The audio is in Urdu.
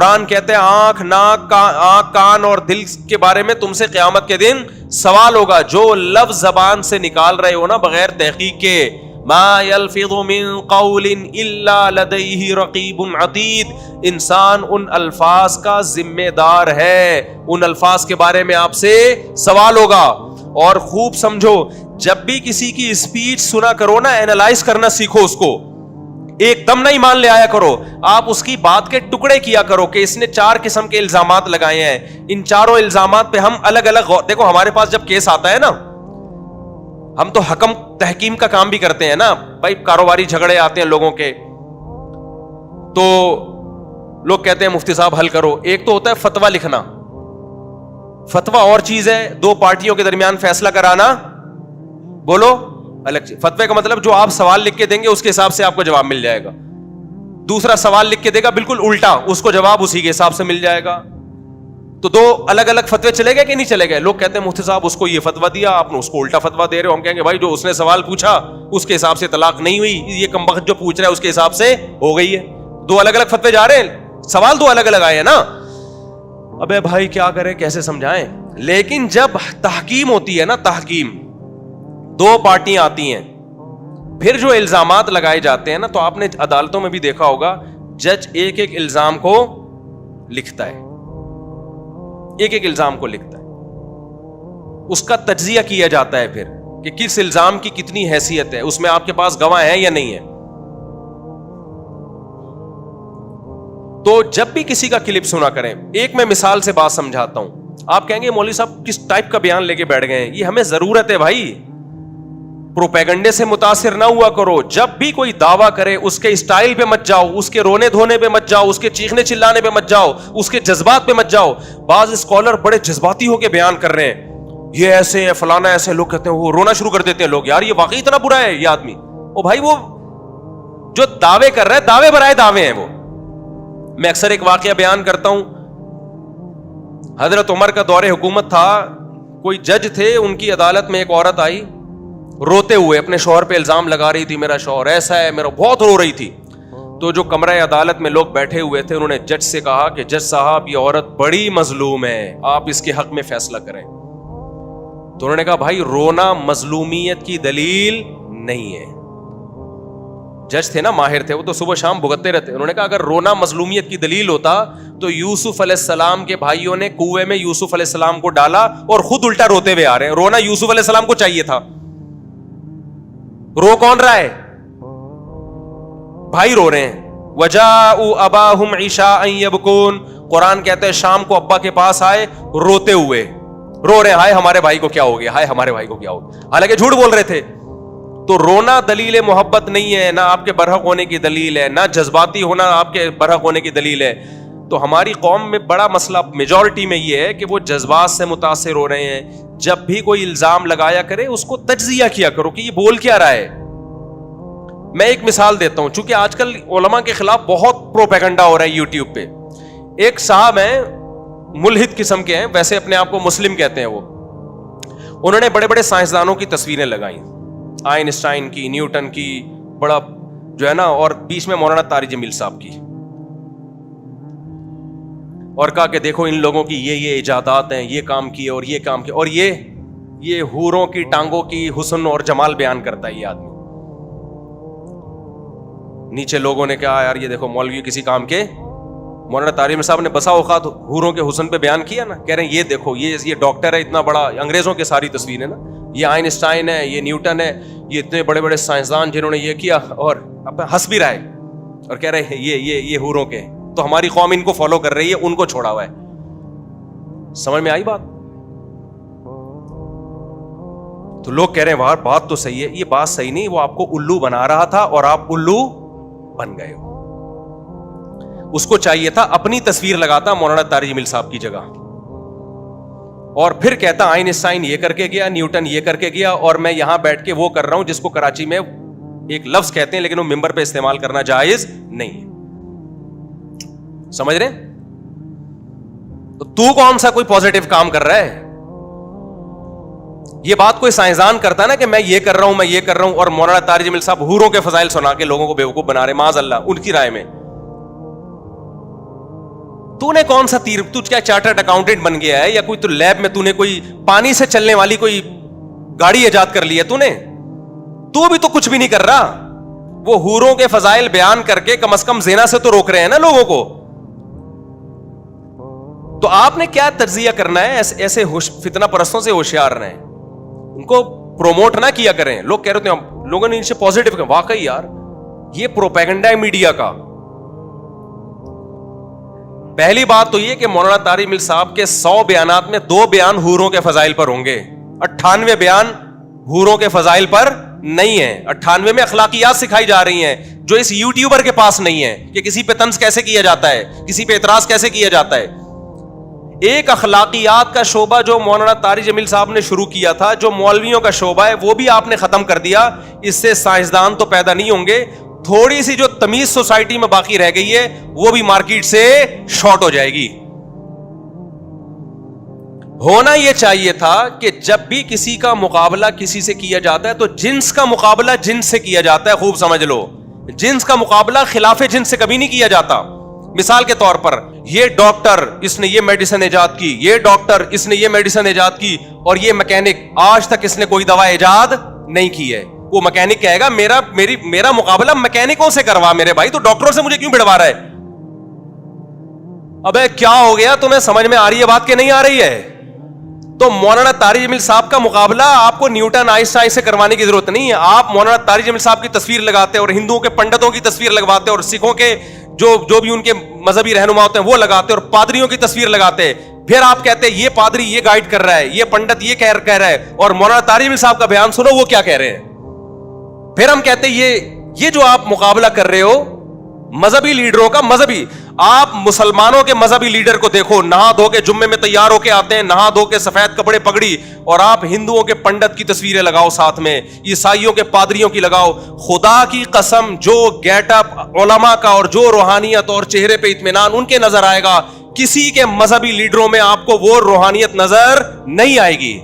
قرآن کہتے ہیں آنکھ ناک کان اور دل کے بارے میں تم سے قیامت کے دن سوال ہوگا. جو لفظ زبان سے نکال رہے ہو نا بغیر تحقیق کے, ما یلفظ من قول الا لدیہ رقیب عتید, انسان ان الفاظ کا ذمہ دار ہے, ان الفاظ کے بارے میں آپ سے سوال ہوگا. اور خوب سمجھو, جب بھی کسی کی اسپیچ سنا کرو نا, اینالائز کرنا سیکھو اس کو, ایک دم نہیں مان لے آیا کرو. آپ اس کی بات کے ٹکڑے کیا کرو کہ اس نے 4 قسم کے الزامات لگائے ہیں, ان چاروں الزامات پہ ہم الگ الگ دیکھو. ہمارے پاس جب کیس آتا ہے نا, ہم تو حکم تحکیم کا کام بھی کرتے ہیں نا بھائی, کاروباری جھگڑے آتے ہیں لوگوں کے, تو لوگ کہتے ہیں مفتی صاحب حل کرو. ایک تو ہوتا ہے فتویٰ لکھنا, فتویٰ اور چیز ہے, 2 پارٹیوں کے درمیان فیصلہ کرانا, بولو الگ چیز. فتوے کا مطلب جو آپ سوال لکھ کے دیں گے اس کے حساب سے آپ کو جواب مل جائے گا, دوسرا سوال لکھ کے دے گا بالکل الٹا, اس کو جواب اسی کے حساب سے مل جائے گا. تو 2 الگ الگ فتوے چلے گئے کہ نہیں چلے گئے؟ لوگ کہتے ہیں مفتی صاحب اس کو یہ فتویٰ دیا, آپ نے اس کو الٹا فتویٰ دے رہے ہو. ہم کہیں گے بھائی جو اس نے سوال پوچھا اس کے حساب سے طلاق نہیں ہوئی, یہ کمبخت جو پوچھ رہا ہے اس کے حساب سے ہو گئی ہے. 2 الگ الگ فتوے جا رہے ہیں, سوال 2 الگ الگ آئے ہیں نا. ابے بھائی کیا کریں, کیسے سمجھائیں؟ لیکن جب تحکیم ہوتی ہے نا, تحکیم, 2 پارٹیاں آتی ہیں, پھر جو الزامات لگائے جاتے ہیں نا, تو آپ نے عدالتوں میں بھی دیکھا ہوگا جج ایک ایک الزام کو لکھتا ہے, ایک ایک الزام کو لکھتا ہے, اس کا تجزیہ کیا جاتا ہے پھر کہ کس الزام کی کتنی حیثیت ہے, اس میں آپ کے پاس گواہ ہیں یا نہیں ہے. تو جب بھی کسی کا کلپ سنا کریں, ایک میں مثال سے بات سمجھاتا ہوں. آپ کہیں گے مولوی صاحب کس ٹائپ کا بیان لے کے بیٹھ گئے ہیں, یہ ہمیں ضرورت ہے بھائی, پروپیگنڈے سے متاثر نہ ہوا کرو. جب بھی کوئی دعویٰ کرے اس کے اسٹائل پہ مت جاؤ, اس کے رونے دھونے پہ مت جاؤ, اس کے چیخنے چلانے پہ مت جاؤ, اس کے جذبات پہ مت جاؤ. بعض اسکالر بڑے جذباتی ہو کے بیان کر رہے ہیں, یہ ایسے ہے فلانا ایسے, لوگ کہتے ہیں وہ رونا شروع کر دیتے ہیں لوگ, یار یہ واقعی اتنا برا ہے یہ آدمی. او بھائی وہ جو دعوے کر رہا ہے, دعوے برائے دعوے ہیں وہ. میں اکثر ایک واقعہ بیان کرتا ہوں, حضرت عمر کا دور حکومت تھا, کوئی جج تھے, ان کی عدالت میں ایک عورت آئی روتے ہوئے, اپنے شوہر پہ الزام لگا رہی تھی, میرا شوہر ایسا ہے, میرا, بہت رو رہی تھی. تو جو کمرہ عدالت میں لوگ بیٹھے ہوئے تھے, انہوں نے جج سے کہا کہ جج صاحب یہ عورت بڑی مظلوم ہے, آپ اس کے حق میں فیصلہ کریں. تو انہوں نے کہا بھائی رونا مظلومیت کی دلیل نہیں ہے. جج تھے نا, ماہر تھے وہ, تو صبح شام بھگتتے رہتے. انہوں نے کہا اگر رونا مظلومیت کی دلیل ہوتا تو یوسف علیہ السلام کے بھائیوں نے کنویں میں یوسف علیہ السلام کو ڈالا اور خود الٹا روتے ہوئے آ رہے ہیں. رونا یوسف علیہ السلام کو چاہیے تھا, رو کون رہا ہے؟ بھائی رو رہے ہیں. وجاءوا اباہم عشاء یبکون, قرآن کہتے ہیں شام کو ابا کے پاس آئے روتے ہوئے, رو رہے ہیں ہائے ہمارے بھائی کو کیا ہو گیا, ہائے ہمارے بھائی کو کیا ہو گیا, حالانکہ جھوٹ بول رہے تھے. تو رونا دلیل محبت نہیں ہے, نہ آپ کے برحق ہونے کی دلیل ہے, نہ جذباتی ہونا آپ کے برحق ہونے کی دلیل ہے. تو ہماری قوم میں بڑا مسئلہ میجورٹی میں یہ ہے کہ وہ جذبات سے متاثر ہو رہے ہیں. جب بھی کوئی الزام لگایا کرے اس کو تجزیہ کیا کرو کہ یہ بول کیا رہا ہے. میں ایک مثال دیتا ہوں, چونکہ آج کل علماء کے خلاف بہت پروپیگنڈا ہو رہا ہے یوٹیوب پہ. ایک صاحب ہیں, ملحد قسم کے ہیں, ویسے اپنے آپ کو مسلم کہتے ہیں وہ, انہوں نے بڑے بڑے سائنسدانوں کی تصویریں لگائیں, آئنسٹائن کی, نیوٹن کی, بڑا جو ہے نا, اور بیچ میں مولانا طارق جمیل صاحب کی, اور کہا کہ دیکھو ان لوگوں کی یہ ایجادات ہیں, یہ کام کیے اور یہ کام کیے, اور یہ حوروں کی ٹانگوں کی حسن اور جمال بیان کرتا ہے یہ آدمی. نیچے لوگوں نے کہا یار یہ دیکھو مولوی کسی کام کے. مولانا طارق صاحب نے بسا اوقات حوروں کے حسن پہ بیان کیا نا, کہہ رہے ہیں یہ دیکھو یہ ڈاکٹر ہے اتنا بڑا, انگریزوں کے ساری تصویریں نا, یہ آئنسٹائن ہے, یہ نیوٹن ہے, یہ اتنے بڑے بڑے سائنسدان جنہوں نے یہ کیا, اور ہنس بھی رہا ہے اور کہہ رہے ہیں یہ حوروں کے. تو ہماری قوم ان کو فالو کر رہی ہے, ان کو چھوڑا ہوا ہے. سمجھ میں آئی بات؟ تو لوگ کہہ رہے ہیں بات تو صحیح ہے, یہ بات صحیح نہیں, وہ آپ کو الو بنا رہا تھا اور آپ الو بن گئے ہو. اس کو چاہیے تھا اپنی تصویر لگاتا مولانا طارق جمیل صاحب کی جگہ, اور پھر کہتا آئنسٹائن یہ کر کے گیا, نیوٹن یہ کر کے گیا, اور میں یہاں بیٹھ کے وہ کر رہا ہوں جس کو کراچی میں ایک لفظ کہتے ہیں لیکن وہ ممبر پہ استعمال کرنا جائز نہیں ہے. سمجھ رہے ہیں؟ تو کون سا کوئی پازیٹیو کام کر رہا ہے؟ یہ بات کوئی سائنسدان کرتا ہے نا کہ میں یہ کر رہا ہوں, میں یہ کر رہا ہوں, اور مولانا طارق جمیل صاحب حوروں کے فضائل سنا کے لوگوں کو بیوقوف بنا رہے, معاذ اللہ, ان کی رائے میں. تو نے کون سا تیر, تو کیا چارٹرڈ اکاؤنٹنٹ بن گیا ہے, یا کوئی تو لیب میں تو نے کوئی پانی سے چلنے والی کوئی گاڑی ایجاد کر لی ہے تو نے؟ تو بھی تو کچھ بھی نہیں کر رہا. وہ حوروں کے فضائل بیان کر کے کم از کم زنا سے تو روک رہے ہیں نا لوگوں کو. تو آپ نے کیا تجزیہ کرنا ہے؟ ایسے فتنہ پرستوں سے ہوشیار رہیں, ان کو پروموٹ نہ کیا کریں. لوگ کہہ رہے ہیں, لوگوں نے ان سے پازیٹو کہا, واقعی یار یہ پروپیگنڈا ہے میڈیا کا. پہلی بات تو یہ کہ مولانا طارق جمیل صاحب کے 100 بیانات میں 2 بیان حوروں کے فضائل پر ہوں گے, 98 بیان حوروں کے فضائل پر نہیں ہے. 98 میں اخلاقیات سکھائی جا رہی ہیں جو اس یوٹیوبر کے پاس نہیں ہے, کہ کسی پہ طنز کیسے کیا جاتا ہے, کسی پہ اعتراض کیسے کیا جاتا ہے. ایک اخلاقیات کا شعبہ جو مولانا طارق جمیل صاحب نے شروع کیا تھا, جو مولویوں کا شعبہ ہے, وہ بھی آپ نے ختم کر دیا. اس سے سائنسدان تو پیدا نہیں ہوں گے, تھوڑی سی جو تمیز سوسائٹی میں باقی رہ گئی ہے وہ بھی مارکیٹ سے شارٹ ہو جائے گی. ہونا یہ چاہیے تھا کہ جب بھی کسی کا مقابلہ کسی سے کیا جاتا ہے تو جنس کا مقابلہ جنس سے کیا جاتا ہے. خوب سمجھ لو, جنس کا مقابلہ خلاف جنس سے کبھی نہیں کیا جاتا. مثال کے طور پر, یہ ڈاکٹر اس نے یہ میڈیسن ایجاد کی, یہ ڈاکٹر اس نے یہ میڈیسن ایجاد کی, اور یہ میکینک آج تک اس نے کوئی دوا ایجاد نہیں کی ہے. وہ میکینک کہے گا میرا مقابلہ میکینکوں سے کروا میرے بھائی, تو ڈاکٹروں سے مجھے کیوں بڑھوا رہا ہے؟ ابے کیا ہو گیا, تمہیں سمجھ میں آ رہی ہے بات کہ نہیں آ رہی ہے؟ تو مولانا طارق جمیل صاحب کا مقابلہ آپ کو نیوٹن آئنسٹائن سے کروانے کی ضرورت نہیں ہے. آپ مولانا طارق جمیل صاحب کی تصویر لگاتے اور ہندوؤں کے پنڈتوں کی تصویر لگواتے اور سکھوں کے جو بھی ان کے مذہبی رہنما ہوتے ہیں وہ لگاتے اور پادریوں کی تصویر لگاتے. پھر آپ کہتے ہیں یہ پادری یہ گائیڈ کر رہا ہے, یہ پنڈت یہ کہہ رہا ہے, اور مولانا طارق جمیل صاحب کا بیان سنو وہ کیا کہہ رہے ہیں. پھر ہم کہتے ہیں یہ جو آپ مقابلہ کر رہے ہو مذہبی لیڈروں کا, مذہبی, آپ مسلمانوں کے مذہبی لیڈر کو دیکھو, نہا دھو کے جمعے میں تیار ہو کے آتے ہیں, نہا دھو کے سفید کپڑے پگڑی, اور آپ ہندوؤں کے پنڈت کی تصویریں لگاؤ ساتھ میں, عیسائیوں کے پادریوں کی لگاؤ. خدا کی قسم جو گیٹ اپ علماء کا اور جو روحانیت اور چہرے پہ اطمینان ان کے نظر آئے گا, کسی کے مذہبی لیڈروں میں آپ کو وہ روحانیت نظر نہیں آئے گی.